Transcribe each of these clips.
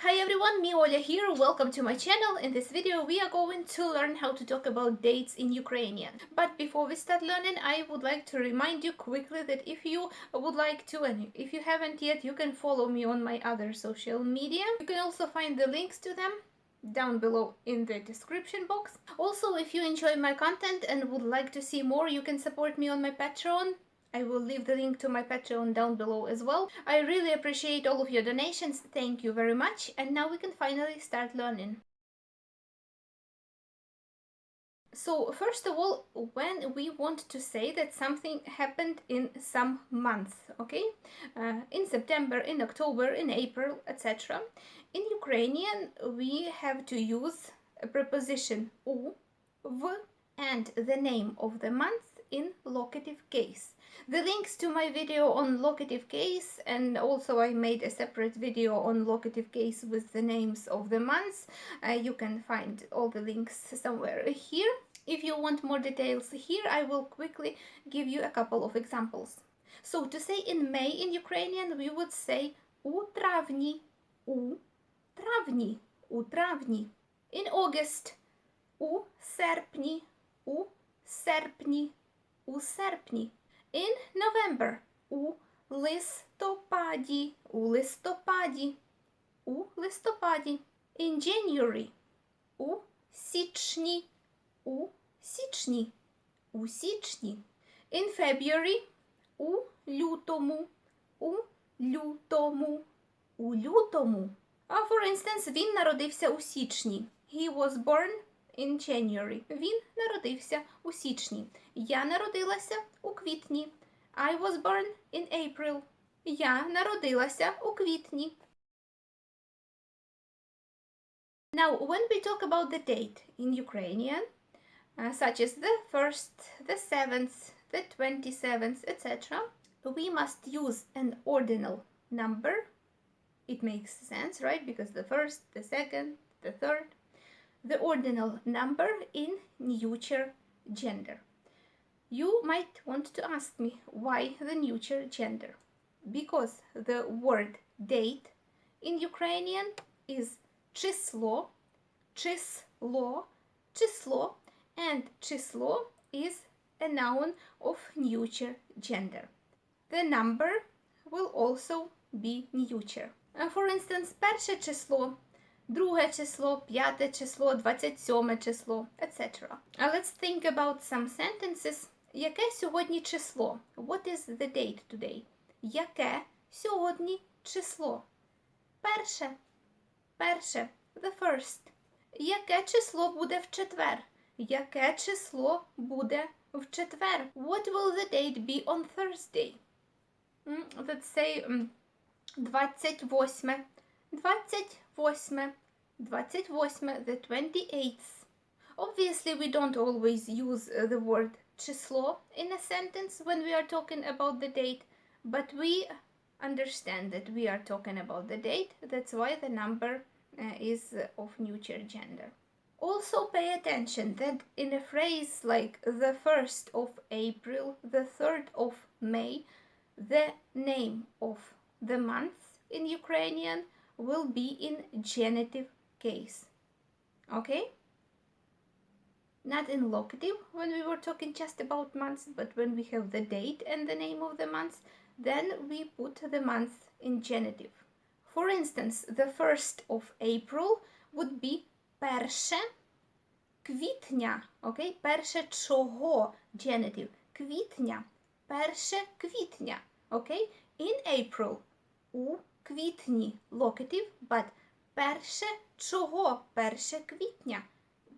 Hi everyone, me Oля here, welcome to my channel. In this video we are going to learn how to talk about dates in Ukrainian. But before we start learning, I would like to remind you quickly that if you would like to, and if you haven't yet, you can follow me on my other social media. You can also find the links to them down below in the description box. Also, if you enjoy my content and would like to see more, you can support me on my Patreon. I will leave the link to my Patreon down below as well. I really appreciate all of your donations. Thank you very much. And now we can finally start learning. So first of all, when we want to say that something happened in some month, okay? In September, in October, in April, etc. In Ukrainian, we have to use a preposition u, v, and the name of the month in locative case. The links to my video on locative case, and also I made a separate video on locative case with the names of the months. You can find all the links somewhere here. If you want more details here, I will quickly give you a couple of examples. So to say in May in Ukrainian, we would say у травні, у травні, у травні. In August, у серпні, у серпні, у серпні. In November, у листопаді, у листопаді, у листопаді. In January, у січні, у січні, у січні. In February, у лютому, у лютому, у лютому. For instance, він народився у січні. He was born in January. Він народився у січні. Я народилася у квітні. I was born in April. Я народилася у квітні. Now, when we talk about the date in Ukrainian, such as the 1st, the 7th, the 27th, etc., we must use an ordinal number. It makes sense, right? Because the 1st, the 2nd, the 3rd. The ordinal number in neuter gender. You might want to ask me why the neuter gender. Because the word date in Ukrainian is число, число, число, and число is a noun of neuter gender. The number will also be neuter. For instance, перше число, друге число, п'яте число, 27 число, etc. Let's think about some sentences. Яке сьогодні число? What is the date today? Яке сьогодні число? Перше. Перше. The first. Яке число буде в четвер? Яке число буде в четвер? What will the date be on Thursday? Let's say 28. 28. 28. The 28th. Obviously, we don't always use the word число in a sentence when we are talking about the date, but we understand that we are talking about the date. That's why the number is of neuter gender. Also pay attention that in a phrase like the 1st of April, the 3rd of May, the name of the month in Ukrainian will be in genitive case. Okay? Not in locative when we were talking just about months, but when we have the date and the name of the month, then we put the month in genitive. For instance, the 1st of April would be перше квітня. Okay? Перше чого? Genitive. Квітня. Перше квітня. Okay? In April. У квітні. Locative, but перше чого? Перше квітня.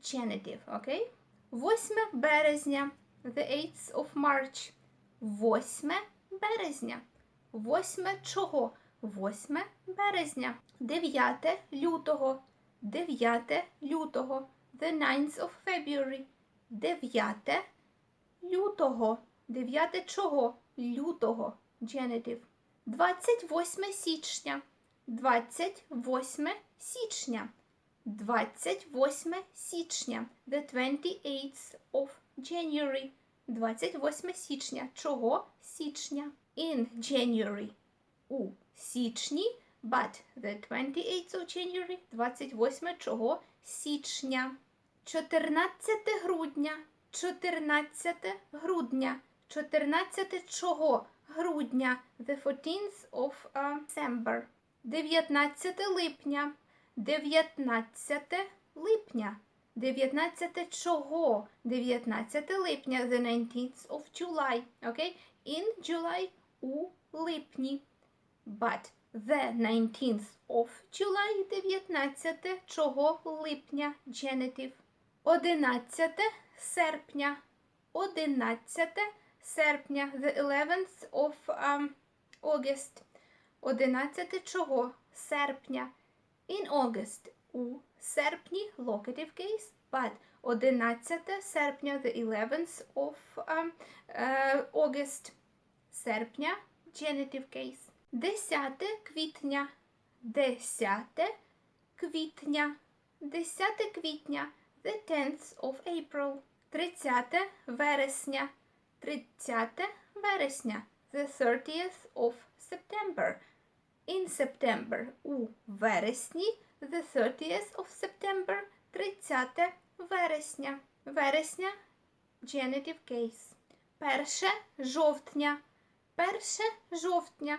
Genitive. Okay? 8 березня. The 8th of March. 8 березня. 8 чого? 8 березня. 9 лютого. 9 лютого. The 9th of February. 9 лютого. 9 чого? Лютого. Genitive. 28 січня. 28 січня. 28 січня. The 28th of January. 28 січня. Чого? Січня. In January. У січні But the 28th of January, 28 чого? Січня. 14 грудня, 14 грудня. 14 чого? Грудня. The 14th of December. 19 липня, 19 липня. 19 чого? 19 липня, the 19th of July, okay? In July, у липні. But the 19th of July, 19 чого липня, genitive. 11 серпня, 11 серпня, the 11th of August. 11 чого? Серпня. In August, у серпні, locative case, but 11 серпня, the 11th of August. Серпня, genitive case. 10 квітня, 10 квітня, 10 квітня, the 10th of April. 30 вересня, 30 вересня, the 30th of September. In September, у вересні, the 30th of September, 30 вересня. Вересня, genitive case. 1 жовтня, 1 жовтня,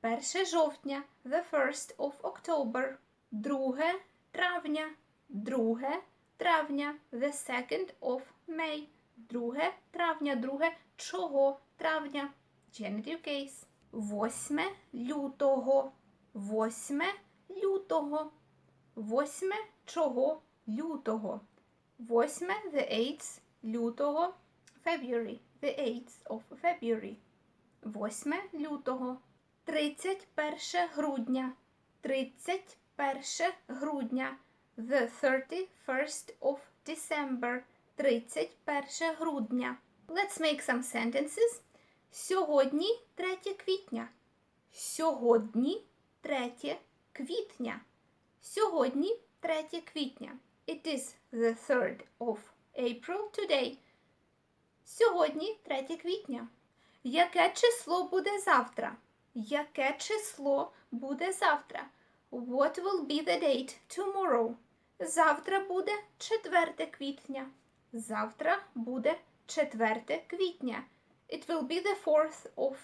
1 жовтня, the 1st of October. 2 травня, 2 травня, the 2nd of May. 2 травня, 2 чого травня, genitive case. 8 лютого, 8 лютого, 8 чого лютого, 8 the 8th лютого, February, the 8th of February. 8 лютого. 31 грудня, 31 грудня, the 31st of December. 31 грудня. Let's make some sentences. Сьогодні 3 квітня. Сьогодні 3 квітня. Сьогодні 3 квітня. It is the 3rd of April today. Сьогодні 3 квітня. Яке число буде завтра? Яке число буде завтра? What will be the date tomorrow? Завтра буде 4 квітня. Завтра буде 4 квітня. It will be the 4th of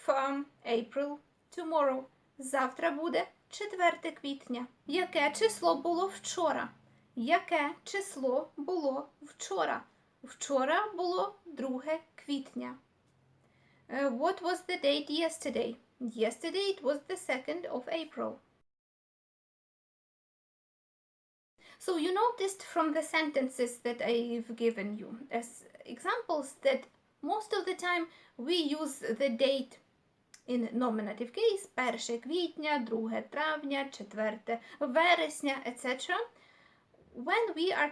April tomorrow. Завтра буде 4 квітня. Яке число було вчора? Яке число було вчора? Вчора було 2 квітня. What was the date yesterday? Yesterday it was the 2nd of April. So you noticed from the sentences that I've given you as examples that most of the time we use the date in nominative case, 1 квітня, 2 травня, 4 вересня, etc. When we are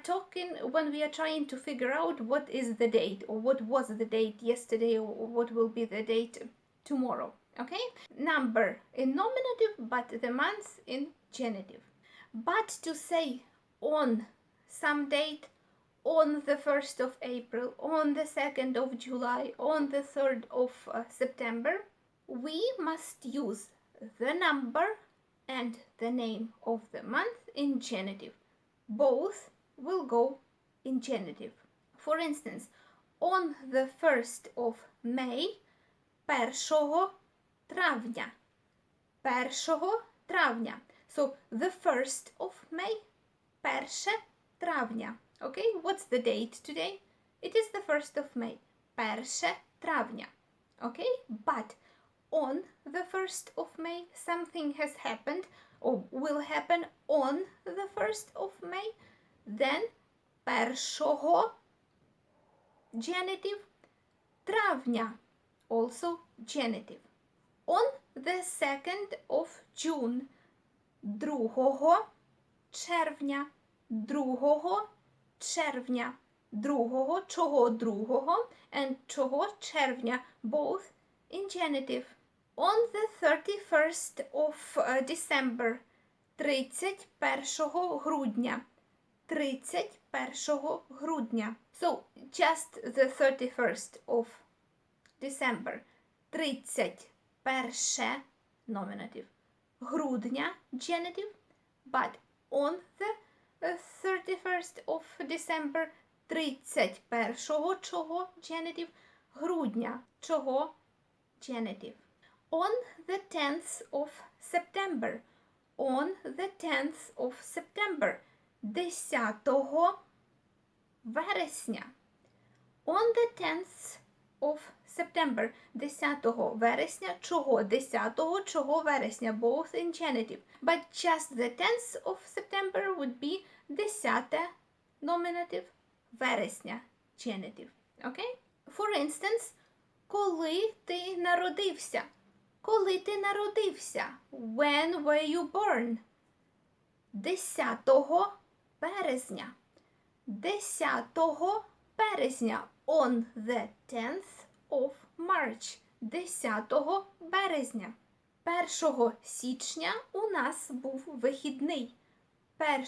trying to figure out what is the date or what was the date yesterday or what will be the date tomorrow, okay? Number in nominative, but the month in genitive. But to say on some date, on the 1st of April, on the 2nd of July, on the 3rd of September, we must use the number and the name of the month in genitive. Both will go in genitive. For instance, on the 1st of May, 1 травня. 1 травня. So the 1st of May, 1 травня. Okay, what's the date today? It is the 1st of May. 1 травня. Okay, but on the 1st of May, something has happened or will happen on the 1st of May. Then 1 genitive, травня, also genitive. On the 2nd of June, 2 червня, 2 червня, 2 чого 2 and чого червня, both in genitive. On the 31st of December, 31 грудня, 31 грудня. So, just the 31st of December, 31 nominative, грудня, genitive, but on the 31st of December, 31-го чого, genitive, грудня, чого, genitive. On the 10th of September, on the 10th of September, 10 вересня. On the 10th of September, 10 вересня, чого? 10-го, чого вересня, both in genitive. But just the 10th of September would be 10 nominative, вересня, genitive. Okay? For instance, коли ти народився? Коли ти народився? When were you born? 10 березня. 10 березня. On the 10th of March. 10 березня. 1 січня у нас був вихідний. 1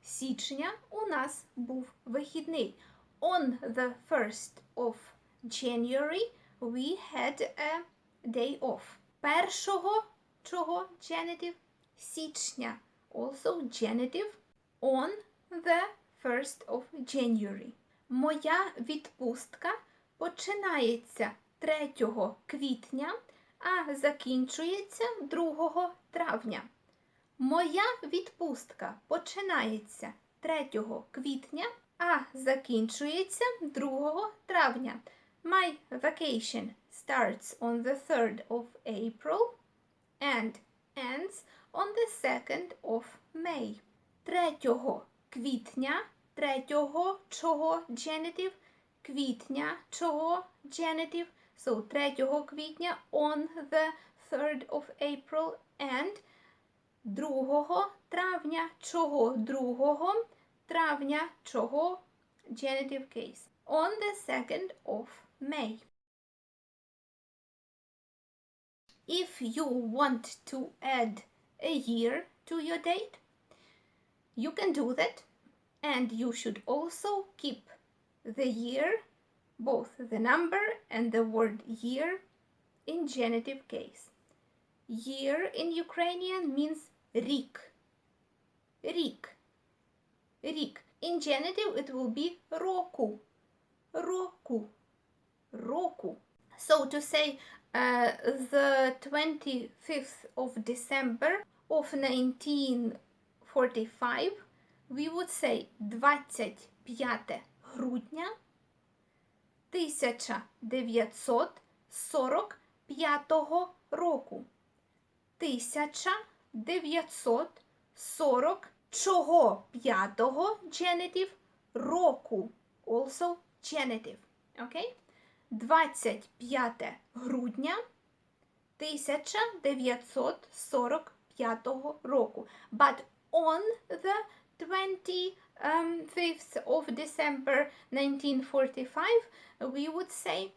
січня у нас був вихідний. On the 1st of January we had a day off. 1 чого? Genitive. Січня. Also genitive. On the 1st of January. Моя відпустка починається 3 квітня, а закінчується 2 травня. Моя відпустка починається 3 квітня, а закінчується 2 травня. My vacation starts on the 3rd of April and ends on the 2nd of May. 3 квітня, 3 чого, genitive, квітня, чого, genitive. So, 3 квітня on the 3rd of April and 2 травня, чого, 2 травня, чого, genitive case. On the 2nd of May. If you want to add a year to your date, you can do that, and you should also keep the year, both the number and the word year, in genitive case. Year in Ukrainian means рік. Рік. Рік. In genitive it will be року. Року. Року. So to say the 25th of December of 1945, we would say 25 грудня 1945 року. 1945 genitive, року, also genitive. Okay? 25 грудня 1945 року. But on the 25th of December 1945, we would say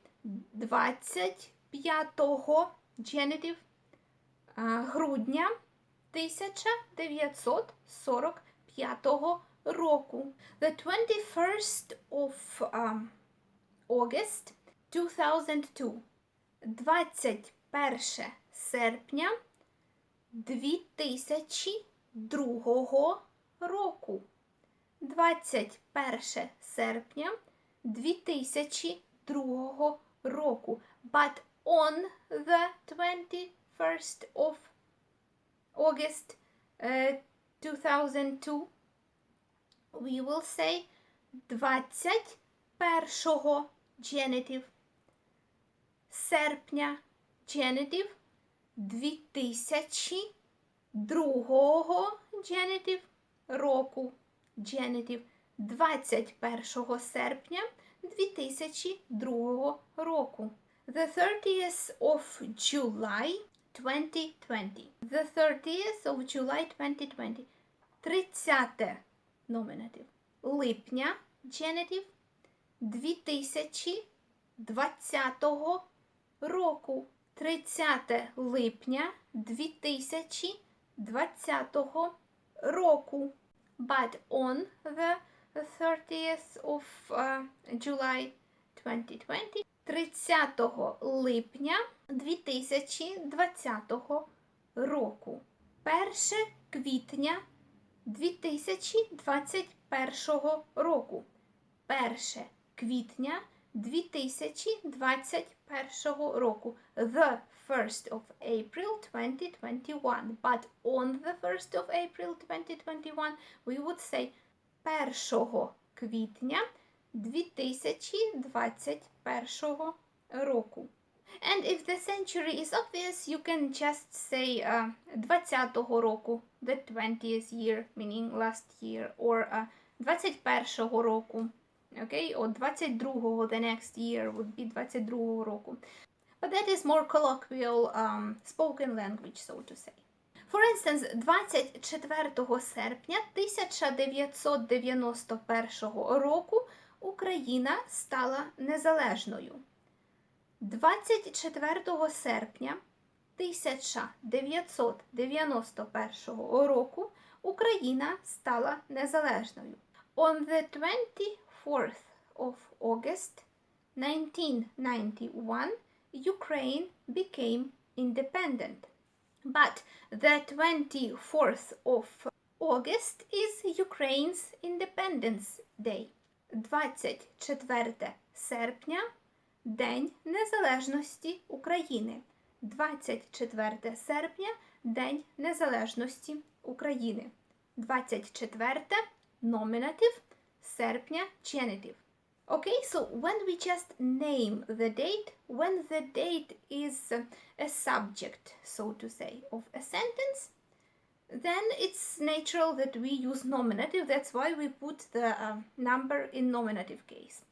25 genitive грудня 1945 року. The 21st of August 2002. 21 серпня 2002 року. 21 серпня 2002 року. But on the 21st of August 2002, we will say 21 genitive, серпня genitive, 2002 genitive, року genitive, 21 серпня 2002 року. The 30th of July 2020. The 30th of July 2020. 30 nominative. Липня genitive, 2020 року. 30 липня 2020 року. But on the 30th of July 2020, 30 липня 2020 року. 1 квітня 2021 року. 1 квітня 2021 року. The 1st of April 2021. But on the 1st of April 2021 we would say 1 квітня 2021 року. And if the century is obvious, you can just say 20-го року, the 20th year, meaning last year, or 21-го року, okay, or 22-го, the next year would be 22-го року. But that is more colloquial spoken language, so to say. For instance, 24 серпня 1991 року Україна стала незалежною. 24 серпня 1991 року Україна стала незалежною. On the 24th of August 1991, Ukraine became independent. But the 24th of August is Ukraine's Independence Day. 24 серпня – День Незалежності України. 24 серпня – День Незалежності України. 24 – nominative, серпня – genitive. Okay, so when we just name the date, when the date is a subject, so to say, of a sentence, then it's natural that we use nominative. That's why we put the number in nominative case.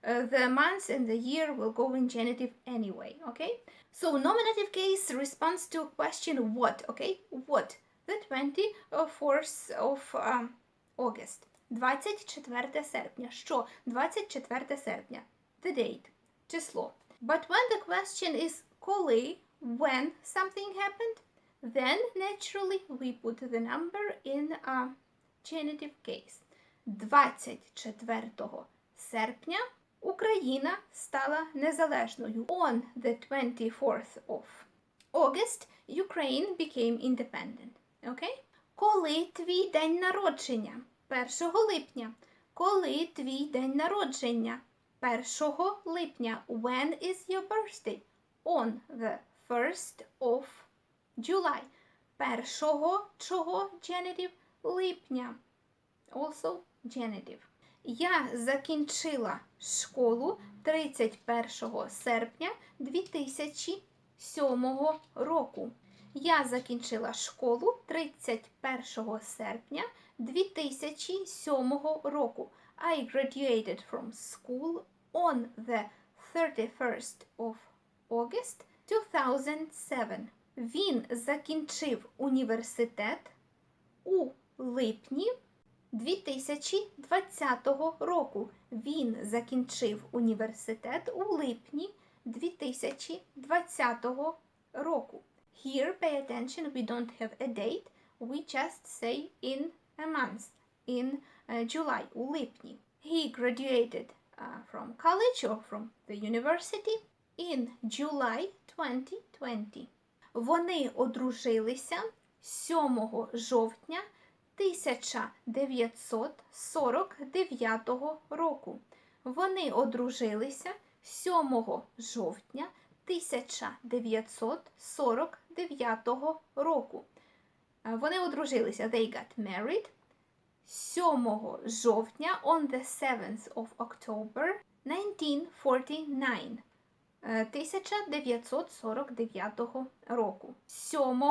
The month and the year will go in genitive anyway, okay? So nominative case responds to question what, okay? What? The 24th of August. 24 серпня. Що? 24 серпня. The date. Число. But when the question is коли, when something happened, then naturally we put the number in a genitive case. 24 серпня Україна стала незалежною. On the 24th of August, Ukraine became independent. Okay? Коли твій день народження? 1 липня. Коли твій день народження? 1 липня. When is your birthday? On the 1st of July. 1 чого? Genitive. Липня. Also genitive. Я закінчила школу 31 серпня 2007 року. Я закінчила школу 31 серпня 2007 року. I graduated from school on the 31st of August 2007. Він закінчив університет у липні 2020 року. Він закінчив університет у липні 2020 року. Here, pay attention, we don't have a date, we just say in a month, in July, у липні. He graduated from college or from the university in July 2020. Вони одружилися 7 жовтня 1949 року. Вони одружилися 7 жовтня 1949 року. Вони одружилися. They got married 7 жовтня on the 7th of October 1949. 1949 року. 7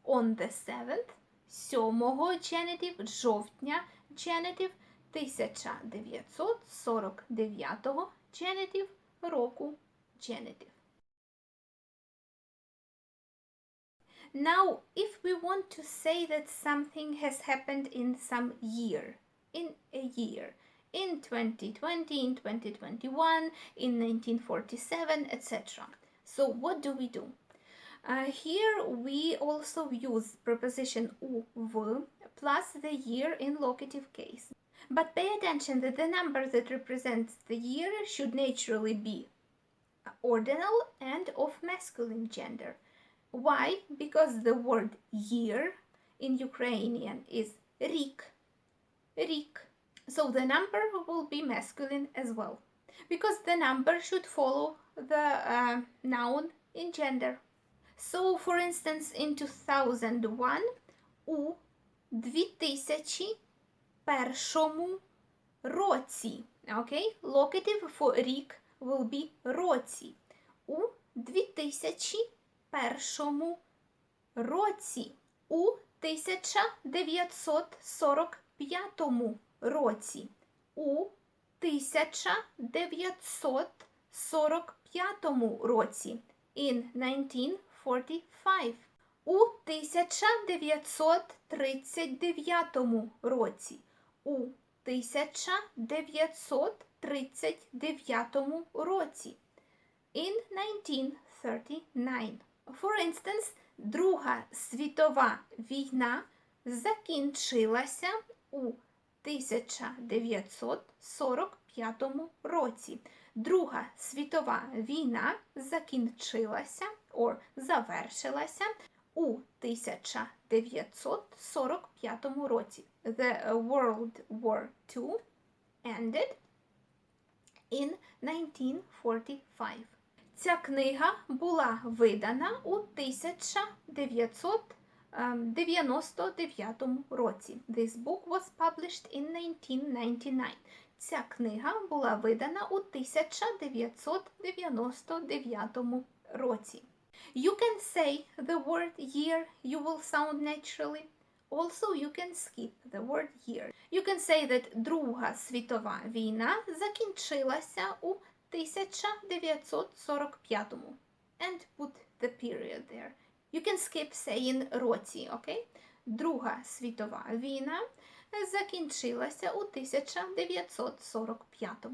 on the 7th, 7 genitive, жовтня genitive, 1949 genitive, року genitive. Now, if we want to say that something has happened in some year, in a year, in 2020, in 2021, in 1947, etc. So what do we do? Here we also use preposition u, v, plus the year in locative case. But pay attention that the number that represents the year should naturally be ordinal and of masculine gender. Why? Because the word year in Ukrainian is rік. Rік. So the number will be masculine as well, because the number should follow the noun in gender. So, for instance, in 2001, у 2001 році. Okay? Locative for рік will be році. У 2001 році. У 1945 році. У 1945 році. In 1945. У 1939 році. У 1939 році. In 1939. For instance, Друга світова війна закінчилася у 1945 році. Друга світова війна закінчилася or завершилася у 1945 році. The World War II ended in 1945. Ця книга була видана у 1999 році. This book was published in 1999. Ця книга була видана у 1999 році. You can say the word year, you will sound naturally. Also, you can skip the word year. You can say that Друга світова війна закінчилася у 1945 and put the period there. You can skip saying році, okay? Друга світова війна закінчилася у 1945.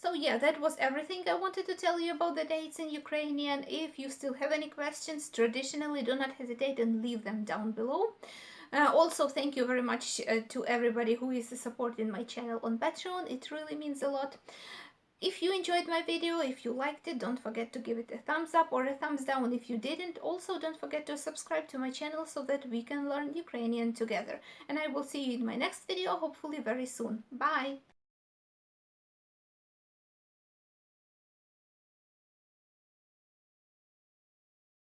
So yeah, that was everything I wanted to tell you about the dates in Ukrainian. If you still have any questions, traditionally do not hesitate and leave them down below. Also, thank you very much to everybody who is supporting my channel on Patreon. It really means a lot. If you enjoyed my video, if you liked it, don't forget to give it a thumbs up or a thumbs down if you didn't. Also, don't forget to subscribe to my channel so that we can learn Ukrainian together. And I will see you in my next video, hopefully very soon. Bye!